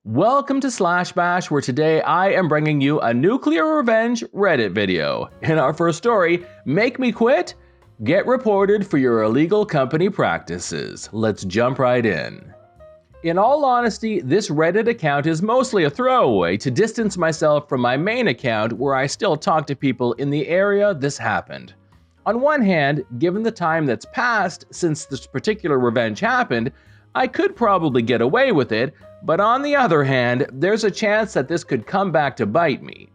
Welcome to Slash Bash, where today I am bringing you a nuclear revenge Reddit video. In our first story, Make Me Quit? Get reported for your illegal company practices. Let's jump right in. In all honesty, this Reddit account is mostly a throwaway to distance myself from my main account where I still talk to people in the area this happened. On one hand, given the time that's passed since this particular revenge happened, I could probably get away with it, but on the other hand, there's a chance that this could come back to bite me.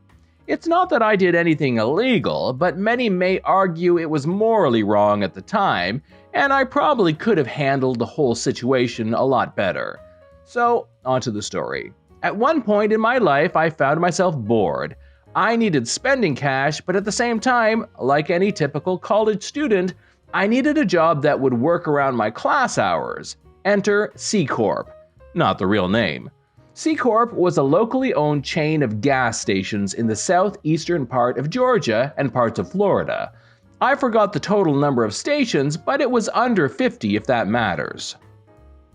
It's not that I did anything illegal, but many may argue it was morally wrong at the time, and I probably could have handled the whole situation a lot better. So, onto the story. At one point in my life, I found myself bored. I needed spending cash, but at the same time, like any typical college student, I needed a job that would work around my class hours. Enter C Corp. Not the real name. C Corp was a locally owned chain of gas stations in the southeastern part of Georgia and parts of Florida. I forgot the total number of stations, but it was under 50 if that matters.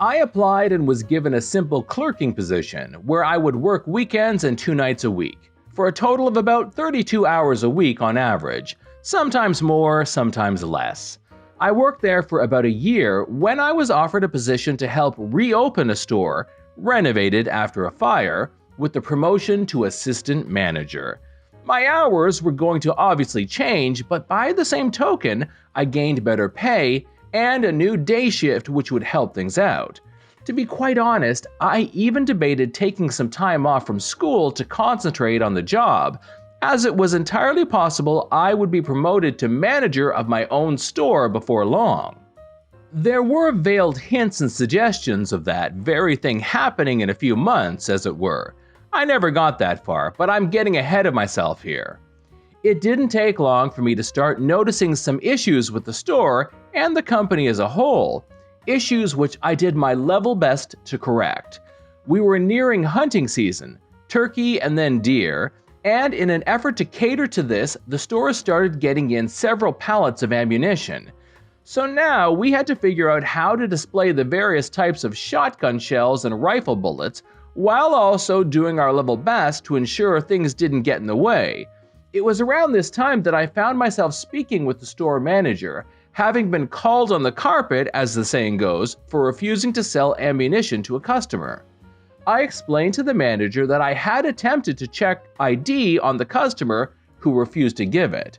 I applied and was given a simple clerking position where I would work weekends and 2 nights a week, for a total of about 32 hours a week on average, sometimes more, sometimes less. I worked there for about a year when I was offered a position to help reopen a store, renovated after a fire, with the promotion to assistant manager. My hours were going to obviously change, but by the same token, I gained better pay and a new day shift which would help things out. To be quite honest, I even debated taking some time off from school to concentrate on the job, as it was entirely possible I would be promoted to manager of my own store before long. There were veiled hints and suggestions of that very thing happening in a few months, as it were. I never got that far, but I'm getting ahead of myself here. It didn't take long for me to start noticing some issues with the store and the company as a whole, issues which I did my level best to correct. We were nearing hunting season, turkey and then deer, and in an effort to cater to this, the store started getting in several pallets of ammunition. So now we had to figure out how to display the various types of shotgun shells and rifle bullets, while also doing our level best to ensure things didn't get in the way. It was around this time that I found myself speaking with the store manager, having been called on the carpet, as the saying goes, for refusing to sell ammunition to a customer. I explained to the manager that I had attempted to check ID on the customer who refused to give it.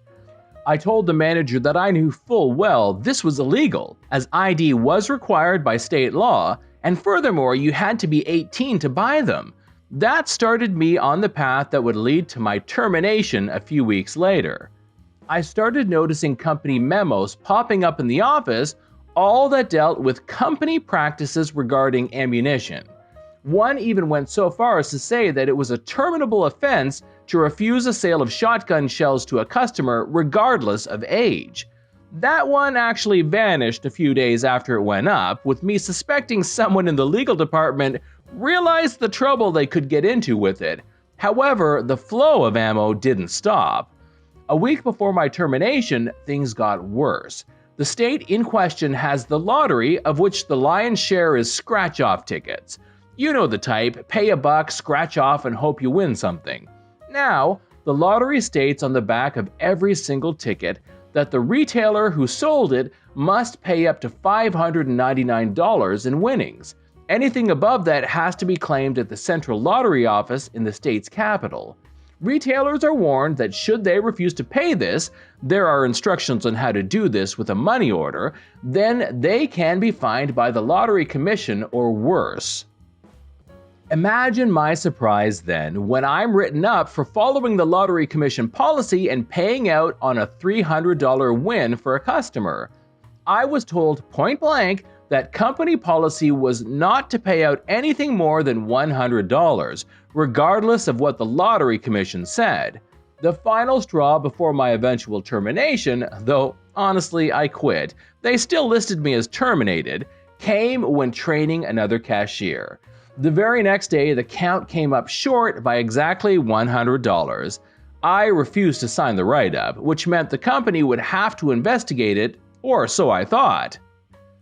I told the manager that I knew full well this was illegal, as ID was required by state law, and furthermore you had to be 18 to buy them. That started me on the path that would lead to my termination a few weeks later. I started noticing company memos popping up in the office, all that dealt with company practices regarding ammunition. One even went so far as to say that it was a terminable offense to refuse a sale of shotgun shells to a customer regardless of age. That one actually vanished a few days after it went up, with me suspecting someone in the legal department realized the trouble they could get into with it. However, the flow of ammo didn't stop. A week before my termination, things got worse. The state in question has the lottery, of which the lion's share is scratch-off tickets. You know the type, pay $1, scratch off, and hope you win something. Now, the lottery states on the back of every single ticket that the retailer who sold it must pay up to $599 in winnings. Anything above that has to be claimed at the central lottery office in the state's capital. Retailers are warned that should they refuse to pay this, there are instructions on how to do this with a money order, then they can be fined by the Lottery Commission or worse. Imagine my surprise then when I'm written up for following the Lottery Commission policy and paying out on a $300 win for a customer. I was told point blank that company policy was not to pay out anything more than $100, regardless of what the Lottery Commission said. The final straw before my eventual termination, though honestly I quit, they still listed me as terminated, came when training another cashier. The very next day, the count came up short by exactly $100. I refused to sign the write-up, which meant the company would have to investigate it, or so I thought.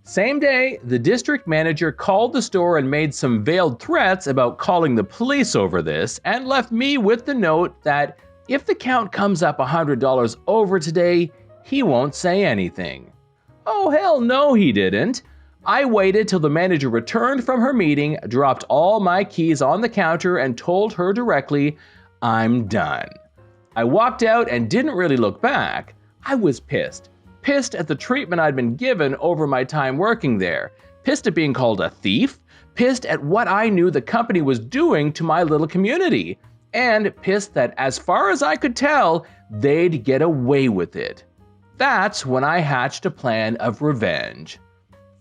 Same day, the district manager called the store and made some veiled threats about calling the police over this, and left me with the note that if the count comes up $100 over today, he won't say anything. Oh hell no, he didn't. I waited till the manager returned from her meeting, dropped all my keys on the counter, and told her directly, "I'm done." I walked out and didn't really look back. I was pissed. Pissed at the treatment I'd been given over my time working there. Pissed at being called a thief. Pissed at what I knew the company was doing to my little community. And pissed that, as far as I could tell, they'd get away with it. That's when I hatched a plan of revenge.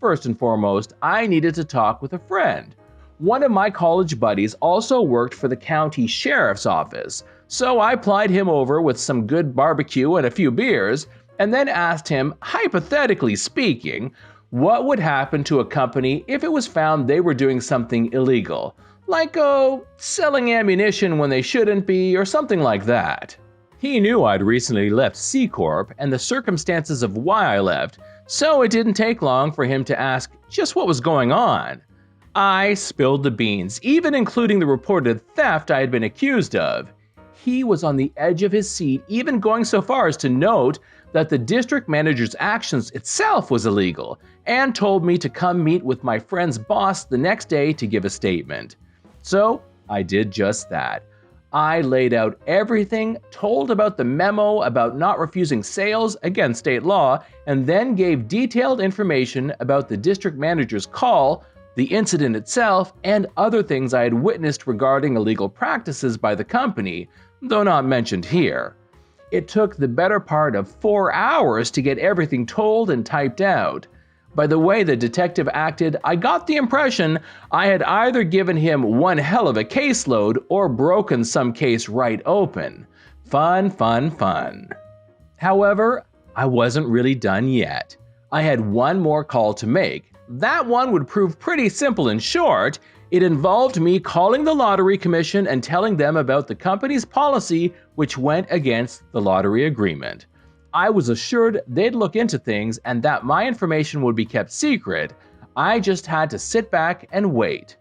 First and foremost, I needed to talk with a friend. One of my college buddies also worked for the county sheriff's office, so I plied him over with some good barbecue and a few beers, and then asked him, hypothetically speaking, what would happen to a company if it was found they were doing something illegal, like, selling ammunition when they shouldn't be, or something like that. He knew I'd recently left C Corp and the circumstances of why I left, so it didn't take long for him to ask just what was going on. I spilled the beans, even including the reported theft I had been accused of. He was on the edge of his seat, even going so far as to note that the district manager's actions itself was illegal, and told me to come meet with my friend's boss the next day to give a statement. So I did just that. I laid out everything, told about the memo about not refusing sales against state law, and then gave detailed information about the district manager's call, the incident itself, and other things I had witnessed regarding illegal practices by the company, though not mentioned here. It took the better part of 4 hours to get everything told and typed out. By the way the detective acted, I got the impression I had either given him one hell of a caseload or broken some case right open. Fun, fun, fun. However, I wasn't really done yet. I had one more call to make. That one would prove pretty simple and short. It involved me calling the Lottery Commission and telling them about the company's policy which went against the lottery agreement. I was assured they'd look into things and that my information would be kept secret. I just had to sit back and wait.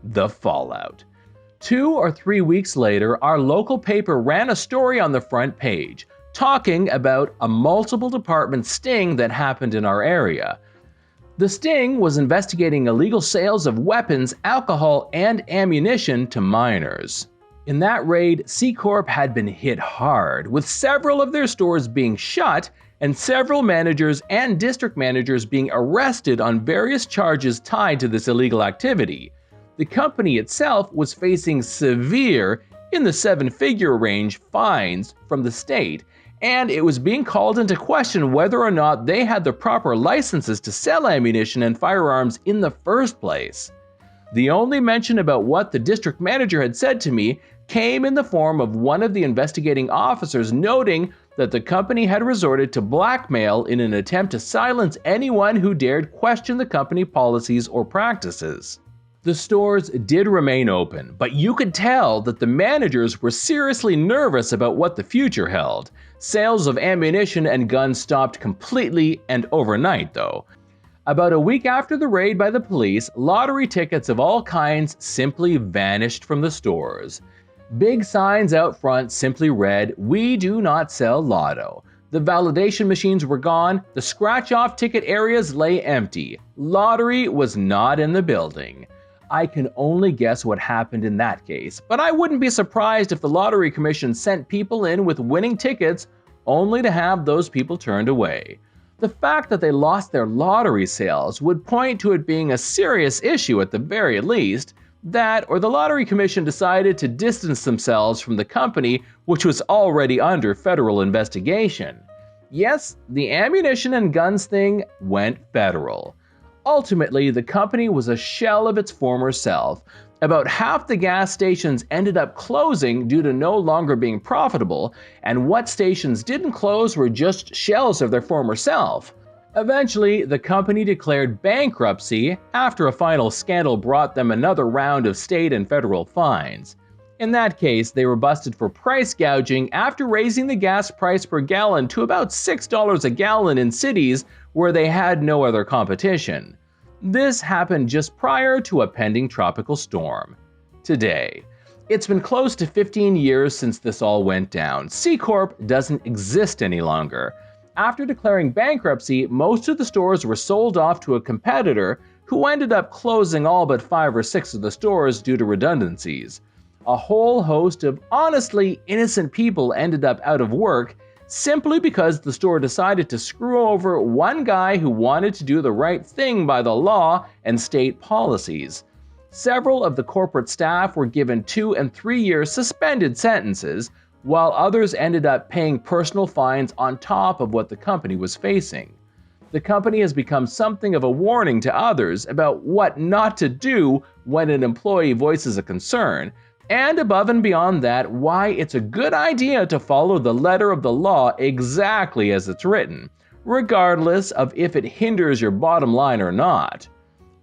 The fallout. 2 or 3 weeks later, our local paper ran a story on the front page, talking about a multiple department sting that happened in our area. The sting was investigating illegal sales of weapons, alcohol, and ammunition to minors. In that raid, C Corp had been hit hard, with several of their stores being shut and several managers and district managers being arrested on various charges tied to this illegal activity. The company itself was facing severe, in the 7-figure range, fines from the state, and it was being called into question whether or not they had the proper licenses to sell ammunition and firearms in the first place. The only mention about what the district manager had said to me came in the form of one of the investigating officers noting that the company had resorted to blackmail in an attempt to silence anyone who dared question the company policies or practices. The stores did remain open, but you could tell that the managers were seriously nervous about what the future held. Sales of ammunition and guns stopped completely and overnight, though. About a week after the raid by the police, lottery tickets of all kinds simply vanished from the stores. Big signs out front simply read, "We do not sell lotto." The validation machines were gone, the scratch-off ticket areas lay empty. Lottery was not in the building. I can only guess what happened in that case, but I wouldn't be surprised if the Lottery Commission sent people in with winning tickets only to have those people turned away. The fact that they lost their lottery sales would point to it being a serious issue at the very least. That, or the Lottery Commission decided to distance themselves from the company, which was already under federal investigation. Yes, the ammunition and guns thing went federal. Ultimately, the company was a shell of its former self. About half the gas stations ended up closing due to no longer being profitable, and what stations didn't close were just shells of their former self. Eventually, the company declared bankruptcy after a final scandal brought them another round of state and federal fines. In that case, they were busted for price gouging after raising the gas price per gallon to about $6 a gallon in cities where they had no other competition. This happened just prior to a pending tropical storm. Today, it's been close to 15 years since this all went down. C Corp doesn't exist any longer. After declaring bankruptcy, most of the stores were sold off to a competitor who ended up closing all but 5 or 6 of the stores due to redundancies. A whole host of honestly innocent people ended up out of work simply because the store decided to screw over one guy who wanted to do the right thing by the law and state policies. Several of the corporate staff were given 2- and 3-year suspended sentences, while others ended up paying personal fines on top of what the company was facing. The company has become something of a warning to others about what not to do when an employee voices a concern, and above and beyond that, why it's a good idea to follow the letter of the law exactly as it's written, regardless of if it hinders your bottom line or not.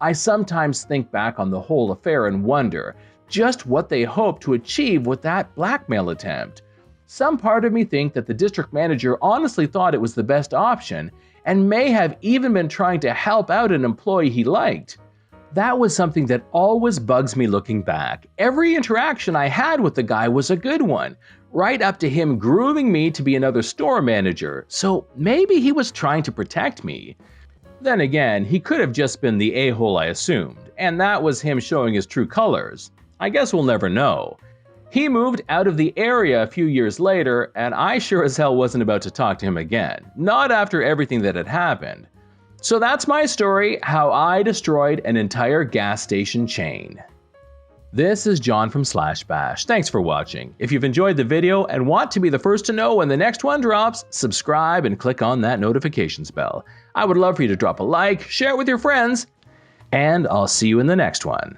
I sometimes think back on the whole affair and wonder just what they hoped to achieve with that blackmail attempt. Some part of me think that the district manager honestly thought it was the best option and may have even been trying to help out an employee he liked. That was something that always bugs me looking back. Every interaction I had with the guy was a good one, right up to him grooming me to be another store manager, so maybe he was trying to protect me. Then again, he could have just been the a-hole I assumed, and that was him showing his true colors. I guess we'll never know. He moved out of the area a few years later, and I sure as hell wasn't about to talk to him again, not after everything that had happened. So that's my story, how I destroyed an entire gas station chain. This is John from /bash. Thanks for watching. If you've enjoyed the video and want to be the first to know when the next one drops, subscribe and click on that notifications bell. I would love for you to drop a like, share it with your friends, and I'll see you in the next one.